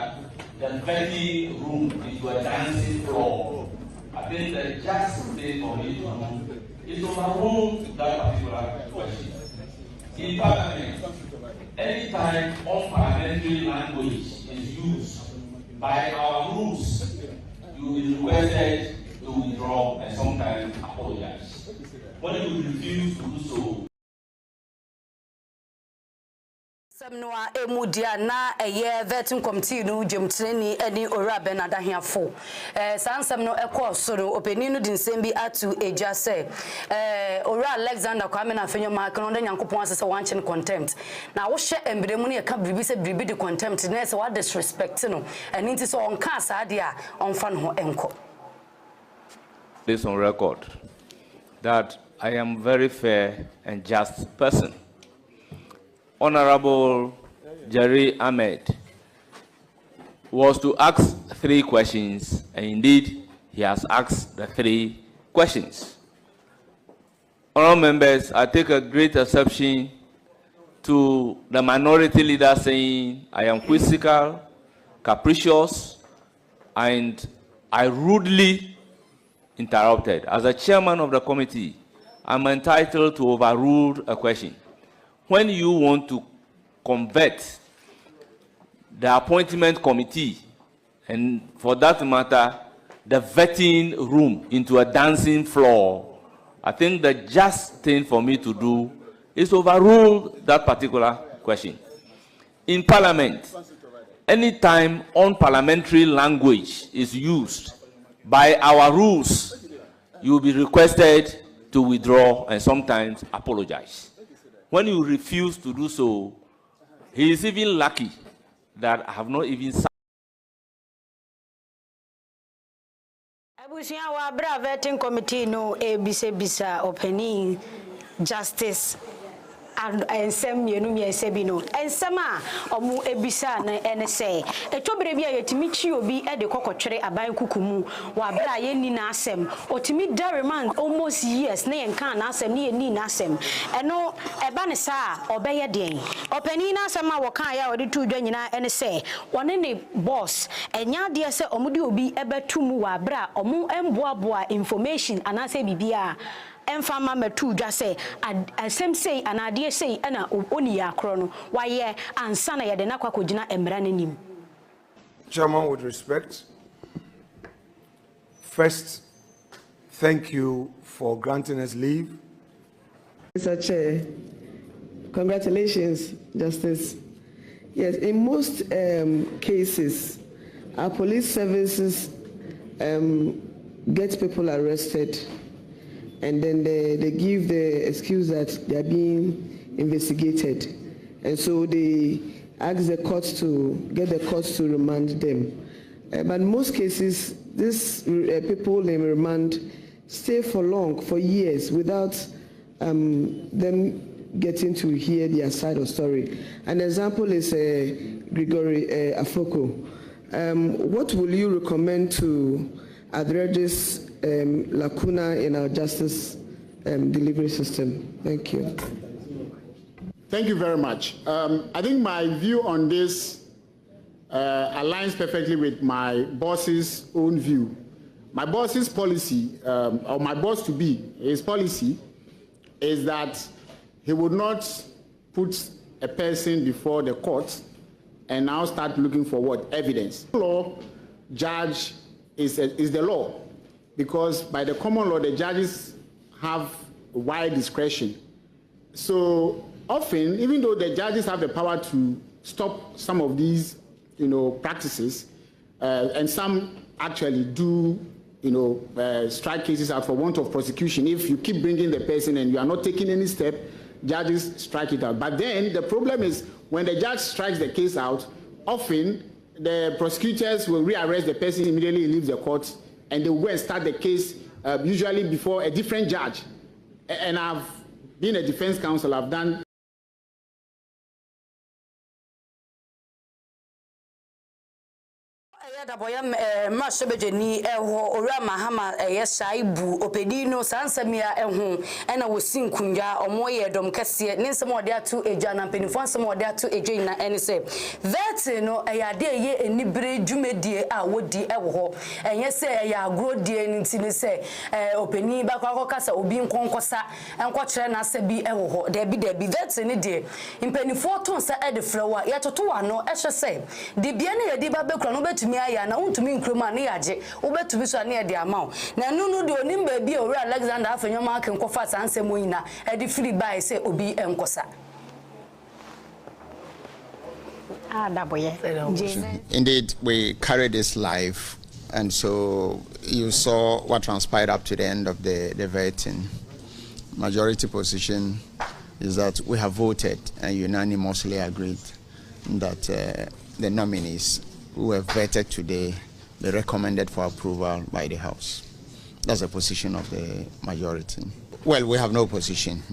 the vetting room into a dancing floor, I think the just thing for me to do is overrule that particular question. In Parliament, anytime unparliamentary language is used by our rules, you will be requested to withdraw and sometimes apologize. When you refuse to do so, Semnoa emudia na vetting committee no jemtreni eni ora Bernard ahiafo sansem no ekọ no openi no dinsem bi atu eja se ora Alexander Kwame na fenyo mark no nyankopon asese wanche contempt na wo hye embremu ne ka bribi se bribi de contempt na se wa disrespect no eni nti so onka asade a onfa no ho enko. This on record that I am very fair and just person. Honorable Jerry Ahmed was to ask 3 questions, and indeed he has asked the 3 questions. Honorable members, I take a great exception to the minority leader saying I am whimsical, capricious, and I rudely interrupted. As a chairman of the committee, I'm entitled to overrule a question. When you want to convert the appointment committee, and for that matter, the vetting room into a dancing floor, I think the just thing for me to do is overrule that particular question. In Parliament, anytime unparliamentary language is used, by our rules, you will be requested to withdraw and sometimes apologize. When you refuse to do so, he is even lucky that I have not even signed. Abusia wa bra vetting committee no bisa opening justice and some yenumia sebino and sama omu ebisa na enese etobere bia yetimi chi obi e de kokotwere aban kukumu wa bra ye ni na asem otimi dariman almost years na yenka na asem ni yeni na asem eno eba ne sa obeye den opani na asem a wokan ya odi tu dwa nyina enese wone ne boss enya de se omudi obi ebetumu wa bra omu emboaboa information anase bibia Enfama metu dwa say asem say anade say ana oni yakro no waye ansa na yede na kwakogina emra nanim. Chairman, with respect, first, thank you for granting us leave. Mr. Chair, congratulations, Justice. Yes, in most cases, our police services get people arrested, and then they give the excuse that they are being investigated, and so they ask the courts to get the courts to remand them. But in most cases, these people in remand stay for long, for years, without them getting to hear their side of story. An example is Gregory Afoko. What will you recommend to address this lacuna in our justice delivery system? Thank you. Thank you very much. I think my view on this aligns perfectly with my boss's own view. My boss's policy, or my boss to be, his policy is that he would not put a person before the court and now start looking for what? Evidence. Law, judge is the law, because by the common law, the judges have wide discretion. So often, even though the judges have the power to stop some of these, practices, and some actually do, strike cases out for want of prosecution. If you keep bringing the person and you are not taking any step, judges strike it out. But then the problem is when the judge strikes the case out, often the prosecutors will rearrest the person, immediately leave the court, and they will go and start the case, usually before a different judge. And I've been a defense counsel, I've done Mashabejeni Ora Mahama Yeshaibu Opedino Sansamia and I was sing Kunya or Moye Dom Cassia, Ninsamo there to a Jana Penifonsamo there to a Jane and say that's no a day a nibre jume dear I would dear Ewo and yes say I grow dear in say Openi Bakasa or being Concosa and Quatrana Sebi Ewo there be that's any day in Penifortons at the flower yet to no Esha say the Biana Diba Becrono to me na won to me nkroma na yaje obetu bi so na de amao na nunu de onim ba bi owura Alexander afenyo ake nkofa sansem oyina e de free buy say obi enkosa Indeed, we carry this live, and so you saw what transpired up to the end of the voting. Majority position is that we have voted and unanimously agreed that the nominees who were vetted today be recommended for approval by the House. That's the position of the majority. Well, we have no position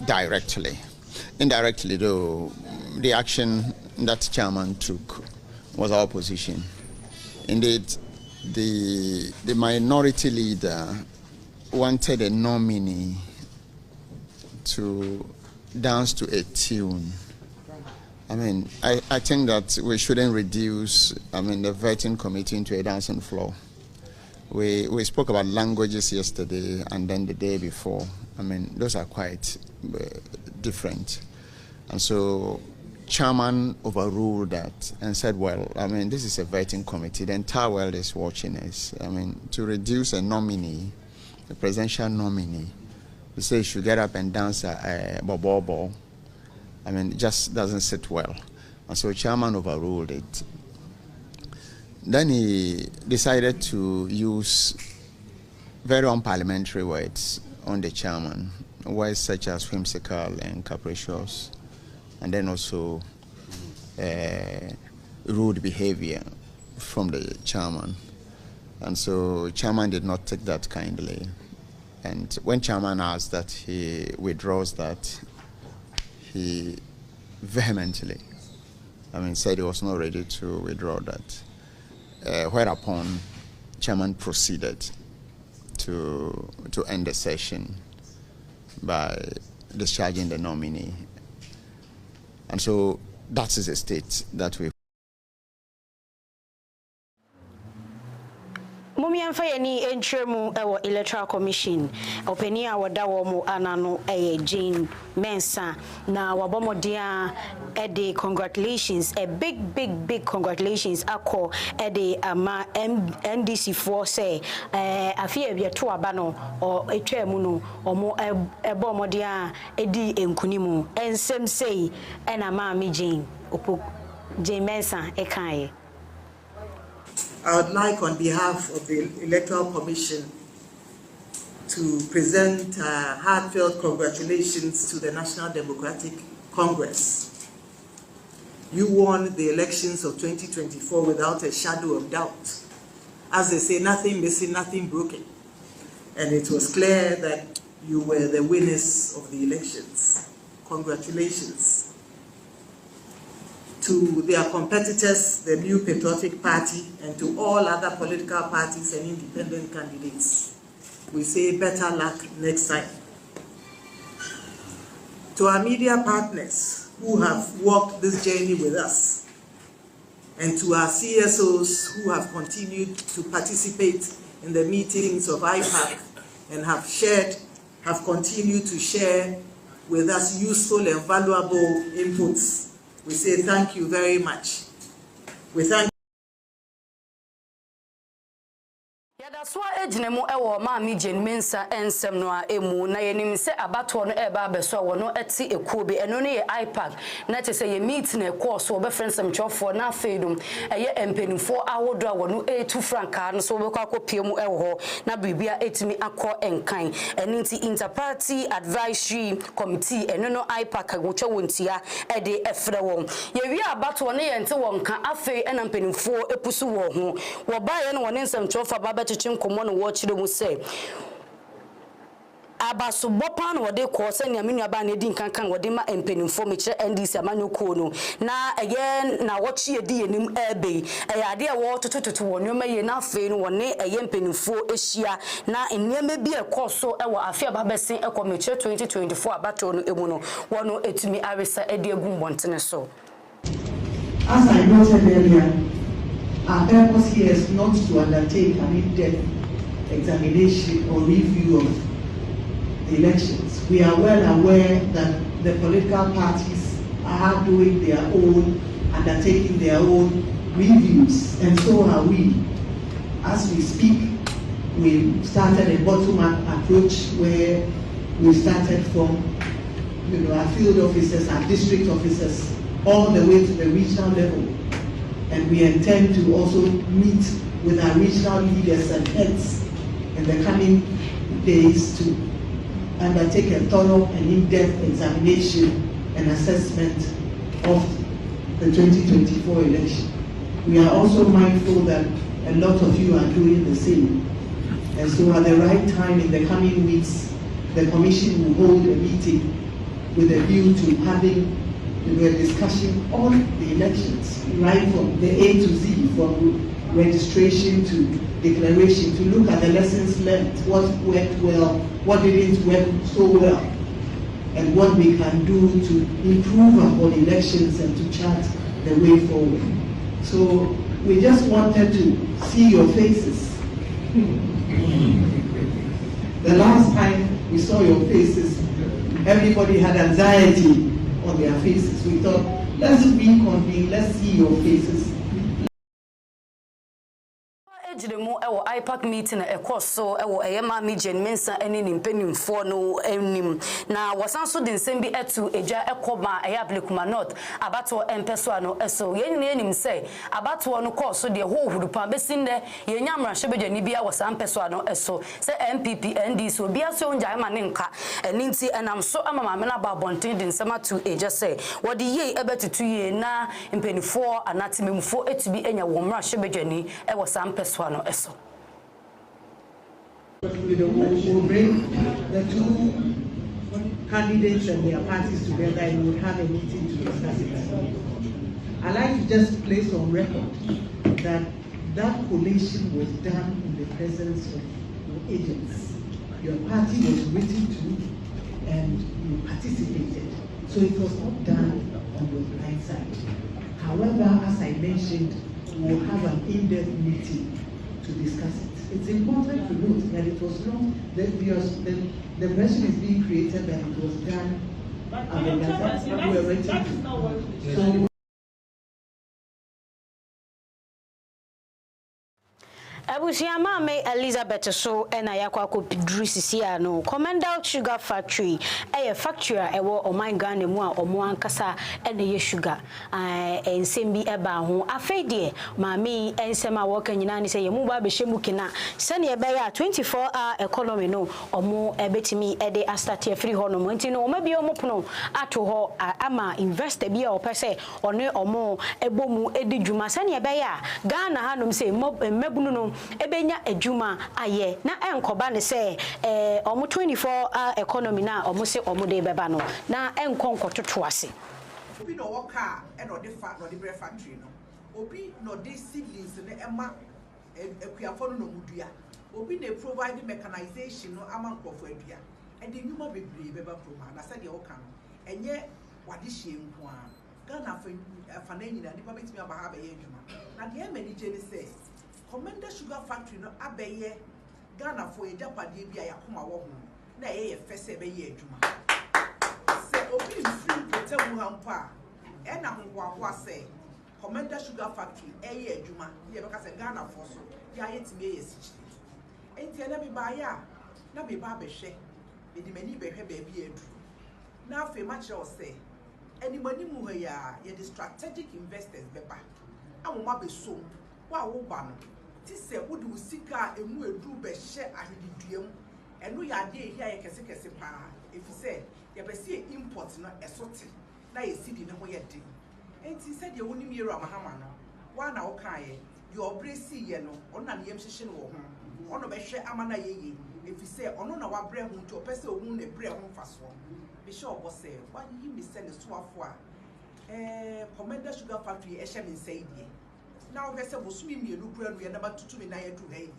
directly. Indirectly, though, the action that chairman took was our position. Indeed, the minority leader wanted a nominee to dance to a tune. I mean, I think that we shouldn't reduce, the vetting committee into a dancing floor. We spoke about languages yesterday and then the day before. Those are quite different. And so, chairman overruled that and said, well, this is a vetting committee. The entire world is watching us. To reduce a nominee, a presidential nominee, to say you should get up and dance a bobo, it just doesn't sit well. And so chairman overruled it. Then he decided to use very unparliamentary words on the chairman, words such as whimsical and capricious, and then also rude behavior from the chairman. And so chairman did not take that kindly. And when chairman asked that he withdraws that, he vehemently, said he was not ready to withdraw that. Whereupon chairman proceeded to end the session by discharging the nominee. And so that is the state that we. Mumian Fayani Nsroma our Electoral Commission, Openia Wadawomo Anano Jane Mensa, now Wabomodia Ede congratulations, a big congratulations. Ako Ede Ama NDC for say a fear via to abano or a tremuno or more a bomodia Edi Nkunimu, and some say and Ama Jane Opo Jane Mensa Ekaye. I would like, on behalf of the Electoral Commission, to present heartfelt congratulations to the National Democratic Congress. You won the elections of 2024 without a shadow of doubt. As they say, nothing missing, nothing broken. And it was clear that you were the winners of the elections. Congratulations. To their competitors, the New Patriotic Party, and to all other political parties and independent candidates, we say better luck next time. To our media partners who have walked this journey with us, and to our CSOs who have continued to participate in the meetings of IPAC and have continued to share with us useful and valuable inputs, we say thank you very much. We thank So ejinemu ewo maami Jane Mensa ensem no a emu na yenim se abato no eba abeso wono eti ekuobe eno ne ye iPad na te se ye meet na course wo be friendsem chofo na afedum eye empenifo awodo a wono etu franka no so be kwa kopiemu ewo ho na bibia etimi akọ enkan eni nti interparty advisory committee eno no iPad agwocha wontia ede efre won ye wi abato no ye nte wonka afe ena empenifo epusu wo ho wo ba ye no woni nsem chofo babechichi nkomo no wo chire mu se abaso bopa no wode ko se ne amenu aba na di nkankan wode ma empenimfo me chire NDC amanyo ko no na eye na wo chi edi yenim ebe eye ade e wo totototo wo nyoma ye na afi no wone eye empenimfo ehia na enniema bi ekoso e wo afi aba besen ekọ me chire 2024 abato no emu no wono etumi aresa ede egum bontene so. As I noted earlier, our purpose here is not to undertake an in-depth examination or review of the elections. We are well aware that the political parties are doing their own, undertaking their own reviews, and so are we. As we speak, we started a bottom-up approach where we started from our field officers, our district officers, all the way to the regional level. And we intend to also meet with our regional leaders and heads in the coming days to undertake a thorough and in-depth examination and assessment of the 2024 election. We are also mindful that a lot of you are doing the same. And so at the right time in the coming weeks, the Commission will hold a meeting with a view to having a discussion on the elections, right from the A to Z, from registration to declaration, to look at the lessons learned, what worked well, what didn't work so well, and what we can do to improve upon elections and to chart the way forward. So we just wanted to see your faces. The last time we saw your faces, everybody had anxiety on their faces. We thought, let's reconvene, let's see your faces. Ejidemu ewo IPAC meeting so ewo eyema media mensa eni nimpenimfo no enim na wasanso de nsem bi etu eja ekoma eyablekuma north abato empeso ano eso yenni enim say abato no course de hohudu pa besinde yenya mrahye ni bia wasan peso ano eso say MPP NDC obi aso onja ma ne nka eni nti enam so amama me na ba bonten de nsem atu eja say wodi ye ebetutu ye na mpenifo anatimemfo etubi enya wo mrahye ni ewo san peso ano eso. We'll bring the two candidates and their parties together and we'll have a meeting to discuss it. I'd like to just place on record that that collation was done in the presence of your agents. Your party was written to and you participated. So it was not done on your blind side. However, as I mentioned, we'll have an in-depth meeting to discuss it. It's important to note that it was not, the impression is being created that it was done that's what we were waiting to. So Abusiama me Elizabeth so ena yakwa ko pidrisisia no Commander Sugar Factory factory ewo oman Ghana mu a omo ankasa ena ye sugar ensem bi eba ho afede maami ensem a woka nyina ni se ye mu ba be hyemu kina se ne ebe ya 24-hour economy no omo ebetimi ede astart free ho no nti no omo bi omo pono ato ho ama investor bi a opese one omo ebomu edi dwuma se ne ebe ya Ghana hanom se mebunu no ebenya adwuma aye na enkoba ne se omo 24-hour economy na omo se omo de beba no na enkonko toto ase obi no woka e no de fa no de bread factory no obi no de seedlings ne ema ekuafo no mudua obi na provide mechanization no ama nkofo adua e de nyuma bebre beba proma na se de woka no enye wade hie nko a Ghana fa na nyina nipa betimi aba ha ba ye adwuma na de emanije ne se Commander Sugar Factory no abeye Ghana for a japade bi a yakoma wo ho na ye fese be ye adwuma se obi free protect hampa e na ho ase Commander Sugar Factory ye adwuma ye be ka se Ghana for so ya yetime ye sichi enti na bi ba ya na bi ba be hwe be di mani be hwe ba bi edu na afi ma kire o se eni mani mu ha ya ye the strategic investors beba amoma be so wa wo ba no ti se wodi usika emu edu be hye ahediduam eno ya de ehia ye kese pa efise ye be se import no esote na ye sidi ne ho ye de enti se de wonim yero amahama no wa na wo kan ye your bresi ye no ona ne yem hyehye no wo ho ono be hwe amana ye efise ono na wa bre ho nti opese ohun ne bre ho mfaso be sure obo se wa yi mi se ne so afo a Commander Sugar Factory e hye me nsaidie now we say bosumi mienu kura no ye na batutumi na ye du ha ye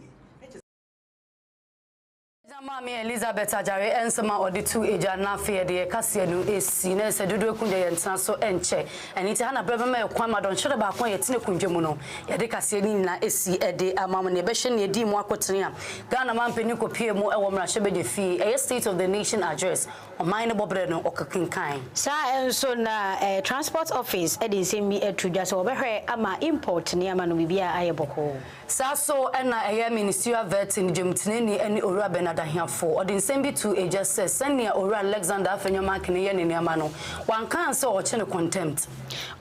Mami Elizabeth Ajare ensema oditu eja na fe de kase no esi na se dodo kunje ye ntena so enche eniti hana brebe ma ekwan madon hwere ba kon ye tene kunje mu no ye de kase ni na esi ede amam ne be hwe ne edi mu akotene a Ghana mampeni kopie mu ewo mrahye beje fi e State of the Nation address o mine bobre no okakinkan sa enso na transport office edi nsemi etudwa so obehwe ama import ne ama no bibia ayeboko sa so na eye ministerial vet ni jemtene ni eni owura benada hiafo odi nsem to eja se senia owura Alexander Afenyoma kene ye ne ama no wan kan se o chene contempt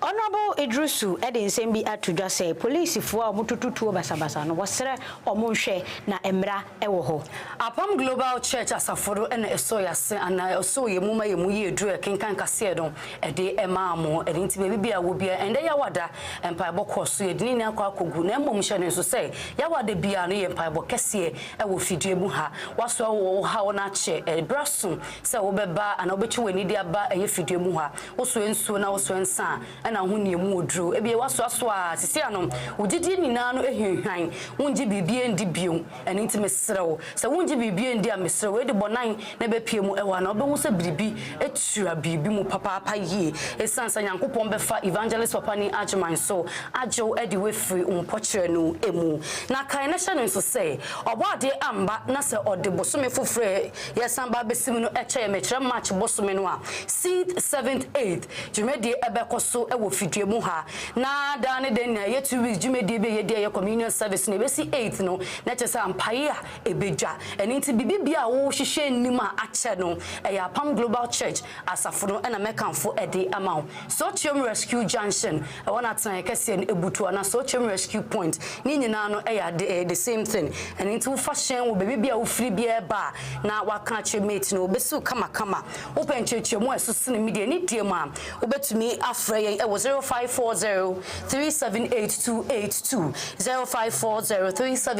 honorable Idrusu edi nsem bi atudwa se police fo a mutututuo basabasa no wosere omonhwe na emra ewo ho Apam Global Church asaforo na eso yase ana eso yemuma yemu ye edu kenkan kase don ede emaamo edi nti bebi bia wo bia ende ya wada empa bokoso edini na akwa kogu na emom hye ne so se ya wada bia no ye empa bokese ewo fidie mu ha waso wo ha wona che brasun se wo beba ana obechi wani dia ba eye fidie mu ha woso ensuo na woso ensa ana ho ne mu oduro ebie waso aso a sisi anom wogidi nina no ehihwan wonji bibie ndi biom eni nti mesrewo se wonji bibie ndi a mesrewo edi bonan na be pie mu ewa na obe wo se biribi etua biribi mu papa yie esansa Nyankopɔn befa evangelist papa ni Agyeman so agyew edi we free umpɔkyerɛ no emu na kan na hye no nso sɛ ɔbɔade amba na sɛ ɔde bosome fofrɛ yɛsamba besim no ɛkyɛ mekyerɛ match bosome no a seed 7th 8th dwumedi ɛbɛkɔ so ɛwɔ fidue mu ha na da ne den na yɛ 2 weeks dwumedi be yɛ de communion service na besi 8th no na kyɛ sɛ ampaye a ebedwa ɛne nti bibibia wo hyehyɛ nim a akyɛ no ɛyɛ Apam Global Church asafo no ɛna mekanfo ɛde ama so Chom Rescue Junction ɛwɔ na tena kɛse no ebutu na so Chom Rescue Point ni nyina no ɛyɛ the same thing ɛne nti wo fa hyɛn wo bibibia wo free bia ba na waka kyɛ mate no obesu kama wo pencheche mu ɛso media ni die mu a obetumi afrɛ yɛn ɛwɔ 0540 378 282 0540 378